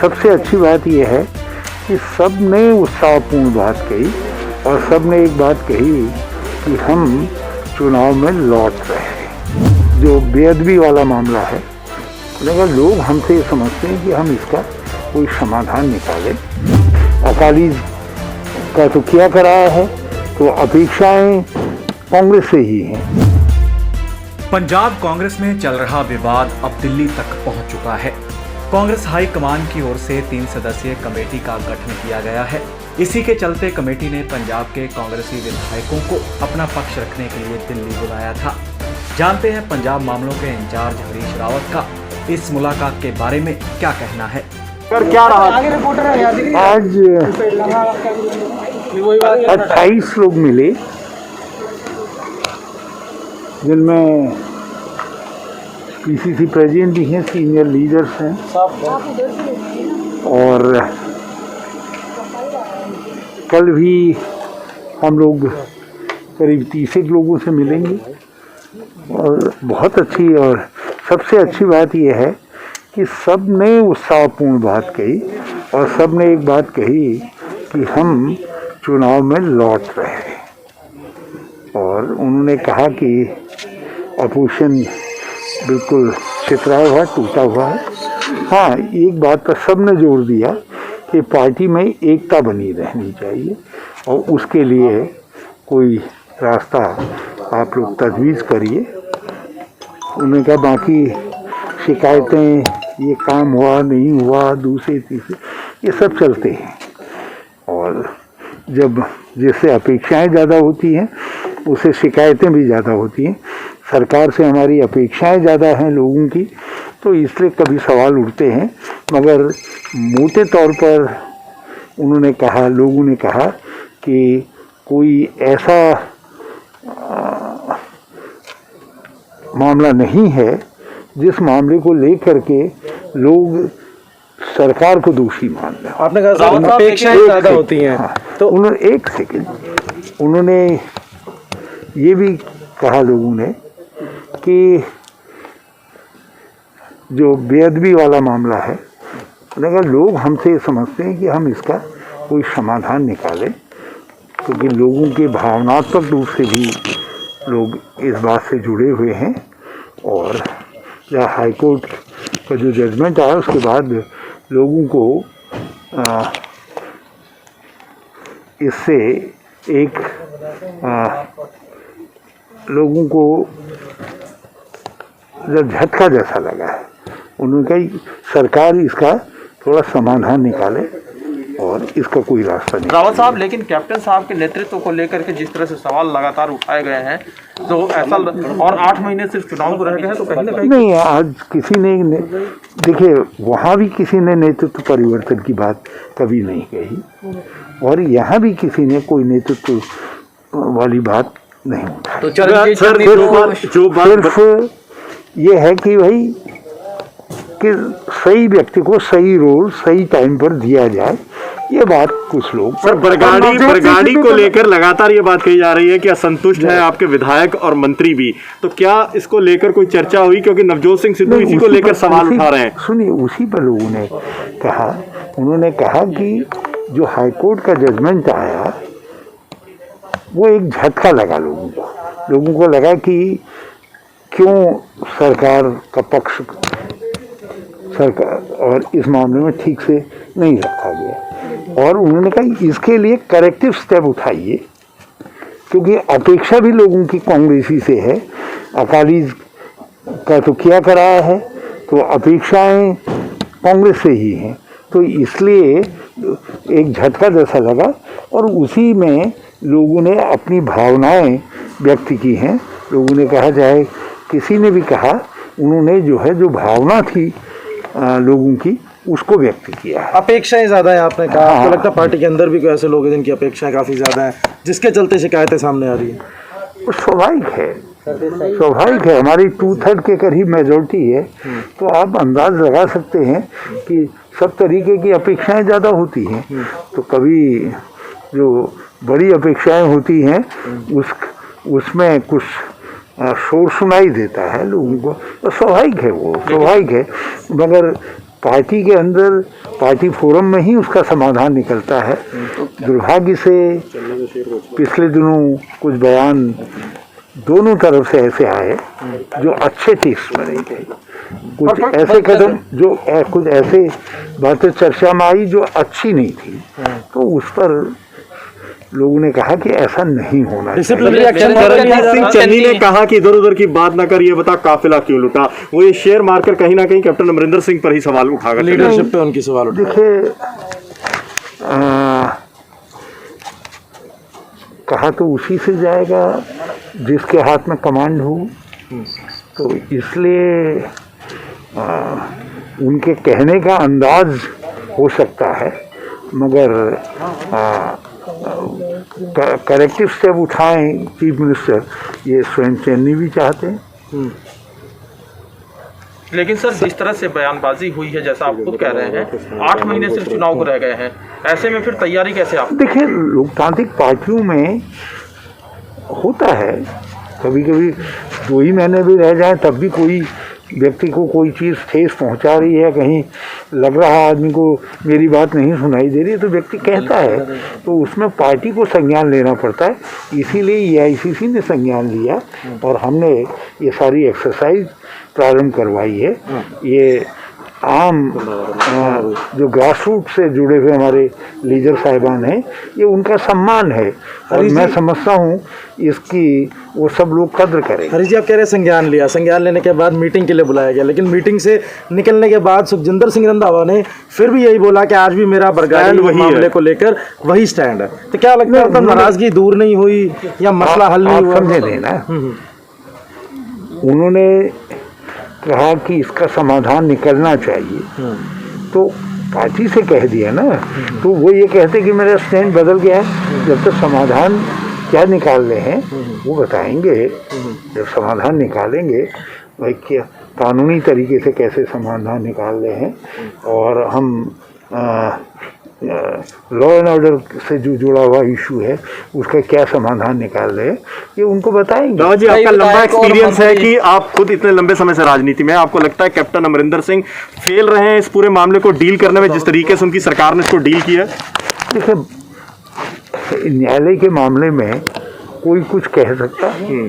सबसे अच्छी बात यह है कि सब ने उत्साहपूर्ण बात कही और सब ने एक बात कही कि हम चुनाव में लौट रहे हैं। जो बेअदबी वाला मामला है, अगर लोग हमसे समझते हैं कि हम इसका कोई समाधान निकालें, अकाली का तो किया कराया है, तो अपेक्षाएं कांग्रेस से ही हैं। पंजाब कांग्रेस में चल रहा विवाद अब दिल्ली तक पहुंच चुका है। कांग्रेस हाईकमान की ओर से 3 सदस्यीय कमेटी का गठन किया गया है। इसी के चलते कमेटी ने पंजाब के कांग्रेसी विधायकों को अपना पक्ष रखने के लिए दिल्ली बुलाया था। जानते हैं पंजाब मामलों के इंचार्ज हरीश रावत का इस मुलाकात के बारे में क्या कहना है। क्या रहा आज 28 लोग मिले, जिनमें पीसीसी प्रेसिडेंट भी हैं, सीनियर लीडर्स हैं और कल भी हम लोग करीब 30 लोगों से मिलेंगे। और बहुत अच्छी और सबसे अच्छी बात यह है कि सब ने उत्साहपूर्ण बात कही और सब ने एक बात कही कि हम चुनाव में लौट रहे हैं। और उन्होंने कहा कि अपोजिशन बिल्कुल छितराया हुआ, टूटा हुआ है। हाँ, एक बात पर सब ने जोर दिया कि पार्टी में एकता बनी रहनी चाहिए और उसके लिए कोई रास्ता आप लोग तजवीज़ करिए। उन्होंने कहा बाकी शिकायतें, ये काम हुआ नहीं हुआ, दूसरे तीसरे, ये सब चलते हैं। और जब जैसे अपेक्षाएं ज़्यादा होती हैं, उससे शिकायतें भी ज़्यादा होती हैं। सरकार से हमारी अपेक्षाएं ज़्यादा हैं लोगों की, तो इसलिए कभी सवाल उठते हैं। मगर मोटे तौर पर उन्होंने कहा, लोगों ने कहा कि कोई ऐसा मामला नहीं है जिस मामले को लेकर के लोग सरकार को दोषी मान रहे हैं। आपने कहा अपेक्षाएं ज़्यादा होती हैं। हाँ, तो उन्होंने एक सेकंड उन्होंने ये भी कहा लोगों ने कि जो बेअदबी वाला मामला है, अगर लोग हमसे समझते हैं कि हम इसका कोई समाधान निकालें, क्योंकि लोगों के भावनात्मक रूप से भी लोग इस बात से जुड़े हुए हैं। और या हाई कोर्ट का जो जजमेंट आया उसके बाद लोगों को इससे एक लोगों को जब झटका जैसा लगा है। उन्होंने कहा सरकार इसका थोड़ा समाधान निकाले और इसका कोई रास्ता नहीं। रावत साहब, लेकिन कैप्टन साहब के नेतृत्व को लेकर के जिस तरह से सवाल लगातार उठाए गए हैं, तो ऐसा और 8 महीने सिर्फ चुनाव को रह गए हैं, तो कहीं ना कहीं नहीं, आज किसी ने देखिए, वहाँ भी किसी ने नेतृत्व परिवर्तन की बात कभी नहीं कही और यहाँ भी किसी ने कोई नेतृत्व वाली बात नहीं उठाई। तो सिर्फ ये है कि भाई कि सही व्यक्ति को सही रोल सही टाइम पर दिया जाए, ये बात कुछ लोग। सर, बरगाड़ी को लेकर लगातार ये बात कही जा रही है कि असंतुष्ट है आपके विधायक और मंत्री भी, तो क्या इसको लेकर कोई चर्चा हुई? क्योंकि नवजोत सिंह सिद्धू इसी को लेकर सवाल उठा रहे हैं। सुनिए, उसी पर लोगों ने कहा, उन्होंने कहा कि जो हाईकोर्ट का जजमेंट आया वो एक झटका लगा लोगों को लगा कि क्यों सरकार का पक्ष सरकार और इस मामले में ठीक से नहीं रखा गया। और उन्होंने कहा इसके लिए करेक्टिव स्टेप उठाइए, क्योंकि अपेक्षा भी लोगों की कांग्रेसी से है। अकाली का तो किया कराया है, तो अपेक्षाएं कांग्रेस से ही हैं। तो इसलिए एक झटका जैसा लगा और उसी में लोगों ने अपनी भावनाएं व्यक्त की हैं। लोगों ने कहा, चाहे किसी ने भी कहा, उन्होंने जो है जो भावना थी लोगों की उसको व्यक्त किया है। अपेक्षाएं ज्यादा है, आपने कहा। आपको लगता है पार्टी के अंदर भी कोई ऐसे लोग हैं जिनकी अपेक्षाएं काफी ज्यादा है, जिसके चलते शिकायतें सामने आ रही है? वो स्वाभाविक है। हमारी 2/3 के करीब मेजोरिटी है, तो आप अंदाज लगा सकते हैं कि सब तरीके की अपेक्षाएं ज़्यादा होती हैं। तो कभी जो बड़ी अपेक्षाएं होती हैं उसमें कुछ शोर सुनाई देता है लोगों को, तो स्वाभाविक है, वो स्वाभाविक है। मगर पार्टी के अंदर पार्टी फोरम में ही उसका समाधान निकलता है। दुर्भाग्य से पिछले दिनों कुछ बयान दोनों तरफ से ऐसे आए जो अच्छे टेस्ट में नहीं थे। कुछ ऐसे कदम जो कुछ ऐसे बातें चर्चा में आई जो अच्छी नहीं थी, तो उस पर लोगों ने कहा कि ऐसा नहीं होना चाहिए। रणजीत सिंह चन्नी ने कहा कि इधर उधर की बात ना कर, ये बता काफिला क्यों लुटा। वो ये शेयर मारकर कहीं ना कहीं कैप्टन अमरिंदर सिंह पर ही सवाल उठाकर लीडरशिप पे उनकी सवाल उठा। देखिए, कहा तो उसी से जाएगा जिसके हाथ में कमांड हो, तो इसलिए उनके कहने का अंदाज हो सकता है, मगर करेक्टिव स्टेप उठाएं चीफ मिनिस्टर, ये स्वयं चन्नी भी चाहते हैं। लेकिन सर, जिस तरह से बयानबाजी हुई है, जैसा आप खुद कह रहे हैं, 8 महीने सिर्फ चुनाव को रह गए हैं, ऐसे में फिर तैयारी कैसे आप? देखिए, लोकतांत्रिक पार्टियों में होता है कभी कभी 2 ही महीने भी रह जाए तब भी कोई व्यक्ति को कोई चीज़ ठेस पहुंचा रही है, कहीं लग रहा है आदमी को मेरी बात नहीं सुनाई दे रही, तो व्यक्ति कहता है, तो उसमें पार्टी को संज्ञान लेना पड़ता है। इसीलिए AICC ने संज्ञान लिया और हमने ये सारी एक्सरसाइज प्रारंभ करवाई है। ये आम जो ग्रास रूट से जुड़े हुए हमारे लीडर साहिबान हैं, ये उनका सम्मान है और मैं समझता हूँ इसकी वो सब लोग कद्र करें। हरीश जी, आप कह रहे हैं संज्ञान लिया, संज्ञान लेने के बाद मीटिंग के लिए बुलाया गया, लेकिन मीटिंग से निकलने के बाद सुखजिंदर सिंह रंधावा ने फिर भी यही बोला कि आज भी मेरा बरगद मामले को लेकर वही स्टैंड है। तो क्या लगता है, मतलब नाराजगी दूर नहीं हुई या मसला हल नहीं हुआ? समझे नहीं ना, उन्होंने कहा कि इसका समाधान निकलना चाहिए, तो पार्टी से कह दिया ना, तो वो ये कहते कि मेरा स्टैंड बदल गया है। जब तक समाधान क्या निकालने हैं वो बताएंगे, जब समाधान निकालेंगे भाई क्या कानूनी तरीके से कैसे समाधान निकाल रहे हैं, और हम लॉ एंड ऑर्डर से जो जुड़ा हुआ इशू है उसका क्या समाधान निकाल रहे हैं, ये उनको बताएंगे। राव जी, आपका लंबा एक्सपीरियंस है कि आप खुद इतने लंबे समय से राजनीति में, आपको लगता है कैप्टन अमरिंदर सिंह फेल रहे हैं इस पूरे मामले को डील करने में, जिस तरीके से उनकी सरकार ने इसको डील किया? देखिए, न्यायालय के मामले में कोई कुछ कह सकता है,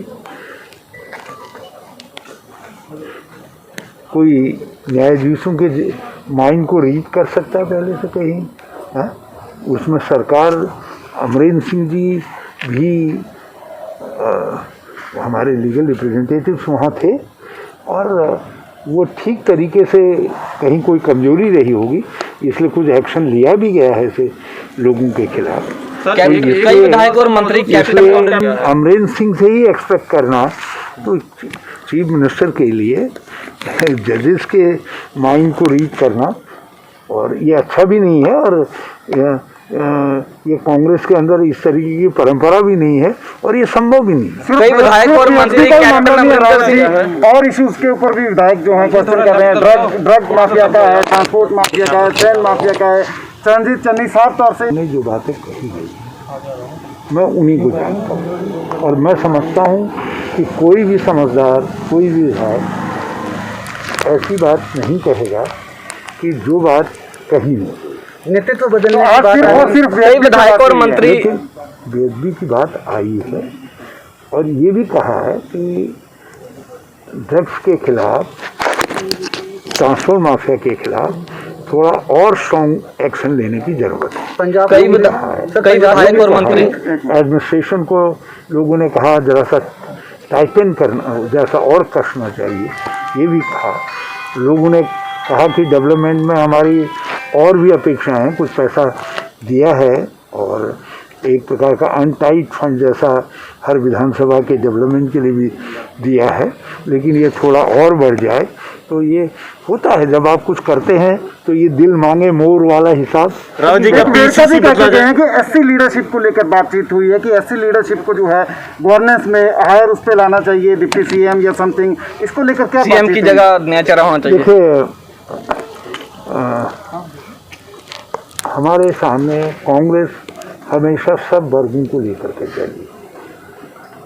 कोई न्यायाधीशों के माइंड को रीड कर सकता है पहले से कहीं, हाँ? उसमें सरकार, अमरिंदर सिंह जी भी हमारे लीगल रिप्रेजेंटेटिव्स वहाँ थे और वो ठीक तरीके से, कहीं कोई कमजोरी रही होगी इसलिए कुछ एक्शन लिया भी गया है ऐसे लोगों के खिलाफ। कई विधायक और मंत्री अमरिंदर सिंह से ही एक्सपेक्ट करना तो चीफ मिनिस्टर के लिए जजेस के माइंड को रीड करना, और ये अच्छा भी नहीं है, और ये कांग्रेस के अंदर इस तरीके की परंपरा भी नहीं है और ये संभव भी नहीं है। कई विधायक और मंत्री और इश्यूज के ऊपर भी विधायक जो हैं क्वेश्चन कर रहे हैं, ड्रग माफिया का है, ट्रांसपोर्ट माफिया का है, ट्रेन माफिया का है। रणजीत चन्नी साफ तौर से जो बातें कही गई मैं उन्हीं को जानता हूँ, और मैं समझता हूँ कि कोई भी समझदार, कोई भी विधायक ऐसी बात नहीं कहेगा कि जो बात कही नहीं। नेतृत्व बदलने की बात सिर्फ कई विधायक और मंत्री बेअदबी की बात आई है, और ये भी कहा है कि ड्रग्स के खिलाफ, ट्रांसपोर्ट माफिया के खिलाफ थोड़ा और स्ट्रॉन्ग एक्शन लेने की जरूरत है। पंजाब कई विधायक और मंत्री, एडमिनिस्ट्रेशन को लोगों ने कहा जरा सा टाइटन करना, जैसा और कसना चाहिए, ये भी कहा। लोगों ने कहा कि डेवलपमेंट में हमारी और भी अपेक्षाएं हैं, कुछ पैसा दिया है और एक प्रकार का अनटाइट फंड जैसा हर विधानसभा के डेवलपमेंट के लिए भी दिया है, लेकिन ये थोड़ा और बढ़ जाए। तो ये होता है जब आप कुछ करते हैं तो ये दिल मांगे मोर वाला हिसाब। राव जी, भी कहते हैं कि एससी लीडरशिप को लेकर बातचीत हुई है कि एससी लीडरशिप को जो है गवर्नेंस में हायर उस पर लाना चाहिए, डिप्टी सीएम या समथिंग, इसको लेकर क्या सीएम की जगह नया चेहरा होना चाहिए? देखिए, हमारे सामने कांग्रेस हमेशा सब वर्गों को लेकर के चली,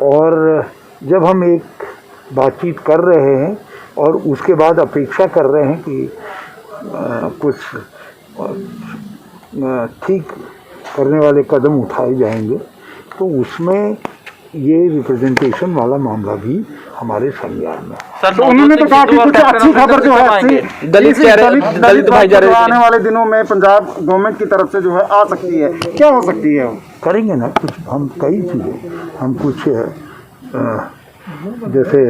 और जब हम एक बातचीत कर रहे हैं और उसके बाद अपेक्षा कर रहे हैं कि कुछ ठीक करने वाले कदम उठाए जाएंगे तो उसमें ये रिप्रेजेंटेशन वाला मामला भी हमारे संज्ञान में। सर तो उन्होंने तो कहा कि कुछ अच्छी खबर जो है दलित भाईचारे आने वाले दिनों में पंजाब गवर्नमेंट की तरफ से जो है आ सकती है, क्या हो सकती है? करेंगे ना कुछ, हम कई चीज़ें, हम कुछ जैसे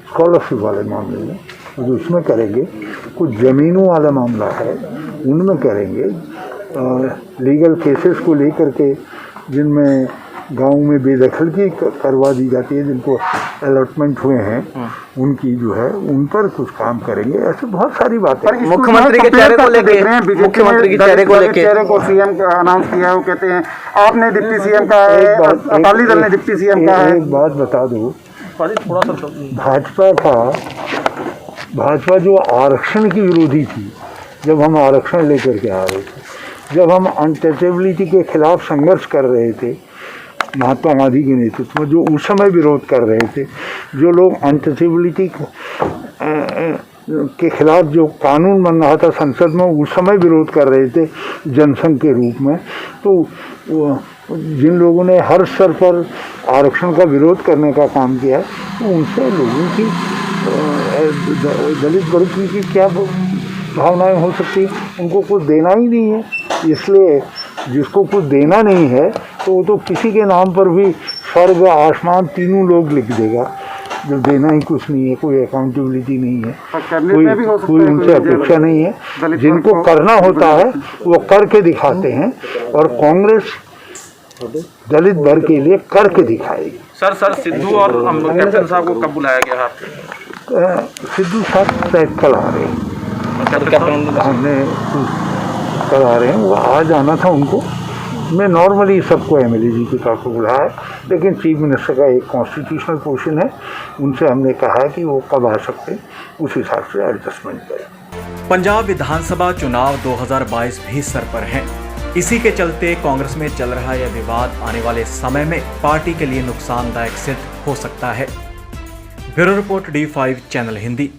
स्कॉलरशिप वाले मामले में कुछ उसमें करेंगे, कुछ ज़मीनों वाला मामला है उनमें करेंगे, लीगल केसेस को लेकर के जिनमें गांव में बेदखलगी करवा दी जाती है, जिनको अलॉटमेंट हुए हैं उनकी जो है उन पर कुछ काम करेंगे। ऐसे बहुत सारी बातें। मुख्यमंत्री के चेहरे को लेकर, मुख्यमंत्री के चेहरे को सीएम का अनाउंस किया है, वो कहते हैं आपने डिप्टी सीएम का है, अकाली दल ने डिप्टी सीएम का है। एक बात बता दो, थोड़ा सा भाजपा जो आरक्षण की विरोधी थी, जब हम आरक्षण लेकर के आ रहे थे, जब हम अनटचेबिलिटी के खिलाफ संघर्ष कर रहे थे महात्मा गांधी के नेतृत्व में, जो उस समय विरोध कर रहे थे, जो लोग अनटचेबिलिटी के खिलाफ जो कानून बन रहा था संसद में उस समय विरोध कर रहे थे जनसंघ के रूप में, तो जिन लोगों ने हर स्तर पर आरक्षण का विरोध करने का काम किया है, तो उनसे लोगों की दलित वर्ग की क्या भावनाएं हो सकती है? उनको कुछ देना ही नहीं है, इसलिए जिसको कुछ देना नहीं है तो वो तो किसी के नाम पर भी स्वर्ग आसमान तीनों लोग लिख देगा। जब देना ही कुछ नहीं है, कोई अकाउंटेबिलिटी नहीं है, कोई उनसे अपेक्षा नहीं है। जिनको करना होता है वो करके दिखाते हैं और कांग्रेस दलित वर्ग के लिए करके दिखाएगी। सर सिद्धू और कैप्टन साहब को कब बुलाया गया है? सिद्धू साहब शायद कल आ रहे हैं, हमने कल आ रहे हैं, वो आज आना था उनको। मैं नॉर्मली सबको एमएलए जी की तरफ से बुलाया है, लेकिन चीफ मिनिस्टर का एक कॉन्स्टिट्यूशनल पोर्शन है, उनसे हमने कहा है कि वो कब आ सकते हैं, उस हिसाब से एडजस्टमेंट करें। पंजाब विधानसभा चुनाव 2022 भी सर पर हैं। इसी के चलते कांग्रेस में चल रहा यह विवाद आने वाले समय में पार्टी के लिए नुकसानदायक सिद्ध हो सकता है। Bureau report D5 channel Hindi.